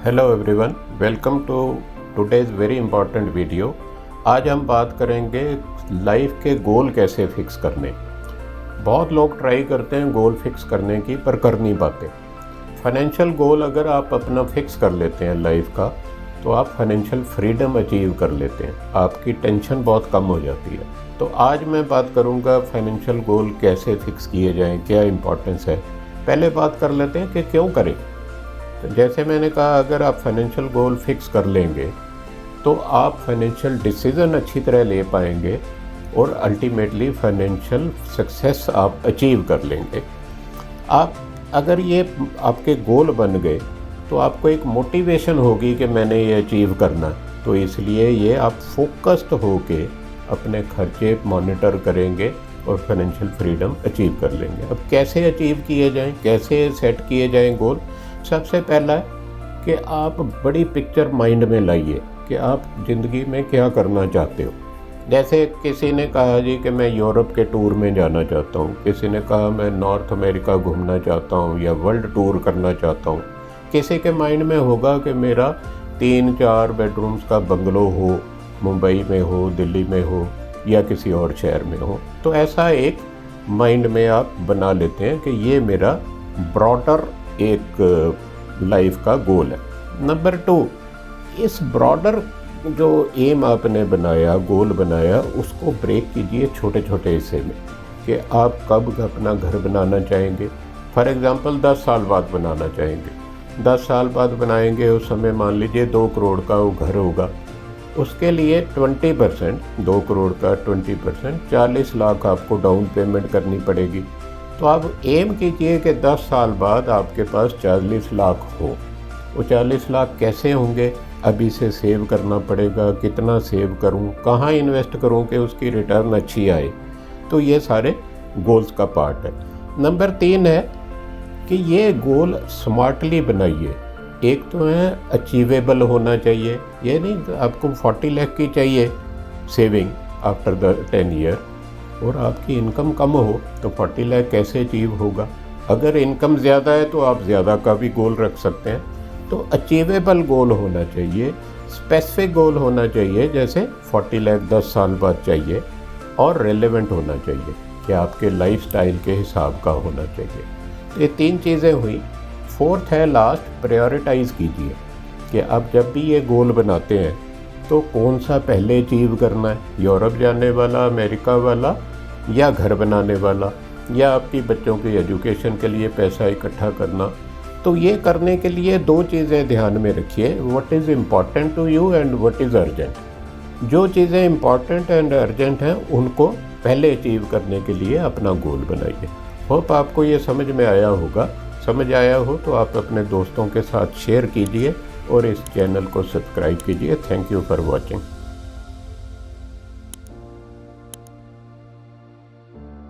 Hello everyone, welcome to today's very important video. आज हम बात करेंगे लाइफ के गोल कैसे फिक्स करने। बहुत लोग ट्राई करते हैं गोल फिक्स करने की, पर कर नहीं पाते। फाइनेंशियल गोल अगर आप अपना फिक्स कर लेते हैं लाइफ का, तो आप फाइनेंशियल फ्रीडम अचीव कर लेते हैं, आपकी टेंशन बहुत कम हो जाती है। तो आज मैं बात करूंगा फाइनेंशियल गोल कैसे फिक्स किए जाएं, क्या इंपॉर्टेंस है। पहले बात कर लेते हैं कि क्यों करें। तो जैसे मैंने कहा, अगर आप फाइनेंशियल गोल फिक्स कर लेंगे तो आप फाइनेंशियल डिसीज़न अच्छी तरह ले पाएंगे और अल्टीमेटली फाइनेंशियल सक्सेस आप अचीव कर लेंगे। आप अगर ये आपके गोल बन गए तो आपको एक मोटिवेशन होगी कि मैंने ये अचीव करना, तो इसलिए ये आप फोकस्ड होके अपने खर्चे मॉनिटर करेंगे और फाइनेंशियल फ्रीडम अचीव कर लेंगे। अब कैसे अचीव किए जाएं, कैसे सेट किए जाएं गोल। सबसे पहला है कि आप बड़ी पिक्चर माइंड में लाइए कि आप ज़िंदगी में क्या करना चाहते हो। जैसे किसी ने कहा जी कि मैं यूरोप के टूर में जाना चाहता हूँ, किसी ने कहा मैं नॉर्थ अमेरिका घूमना चाहता हूँ या वर्ल्ड टूर करना चाहता हूँ। किसी के माइंड में होगा कि मेरा 3-4 बेडरूम्स का बंगलो हो, मुंबई में हो, दिल्ली में हो या किसी और शहर में हो। तो ऐसा एक माइंड में आप बना लेते हैं कि ये मेरा ब्रॉडर एक लाइफ का गोल है। नंबर 2, इस ब्रॉडर जो एम आपने बनाया, गोल बनाया, उसको ब्रेक कीजिए छोटे छोटे हिस्से में कि आप कब अपना घर बनाना चाहेंगे। फॉर एग्ज़ाम्पल 10 साल बाद बनाना चाहेंगे, 10 साल बाद बनाएंगे, उस समय मान लीजिए 2 करोड़ का वो घर होगा। उसके लिए 20%, 2 करोड़ का 20%, 40 लाख आपको डाउन पेमेंट करनी पड़ेगी। तो आप एम कीजिए कि 10 साल बाद आपके पास 40 लाख हो। वो 40 लाख कैसे होंगे, अभी से सेव करना पड़ेगा। कितना सेव करूं, कहाँ इन्वेस्ट करूं कि उसकी रिटर्न अच्छी आए। तो ये सारे गोल्स का पार्ट है। नंबर 3 है कि ये गोल स्मार्टली बनाइए। एक तो है अचीवेबल होना चाहिए, ये नहीं आपको 40 लाख की चाहिए सेविंग आफ्टर द 10 ईयर और आपकी इनकम कम हो तो 40 लाख कैसे अचीव होगा। अगर इनकम ज़्यादा है तो आप ज़्यादा का भी गोल रख सकते हैं। तो अचीवेबल गोल होना चाहिए, स्पेसिफिक गोल होना चाहिए, जैसे 40 लाख 10 साल बाद चाहिए, और रेलेवेंट होना चाहिए कि आपके लाइफस्टाइल के हिसाब का होना चाहिए। तो ये 3 चीज़ें हुई। 4th है लास्ट, प्रायोरिटाइज़ कीजिए कि आप जब भी ये गोल बनाते हैं तो कौन सा पहले अचीव करना है, यूरोप जाने वाला, अमेरिका वाला, या घर बनाने वाला, या आपकी बच्चों की एजुकेशन के लिए पैसा इकट्ठा करना। तो ये करने के लिए 2 चीज़ें ध्यान में रखिए, what is important to you and what is urgent. जो चीज़ें इम्पॉर्टेंट एंड अर्जेंट हैं उनको पहले अचीव करने के लिए अपना गोल बनाइए। होप आपको ये समझ में आया होगा। समझ आया हो तो आप अपने दोस्तों के साथ शेयर कीजिए और इस चैनल को सब्सक्राइब कीजिए। Thank you for watching.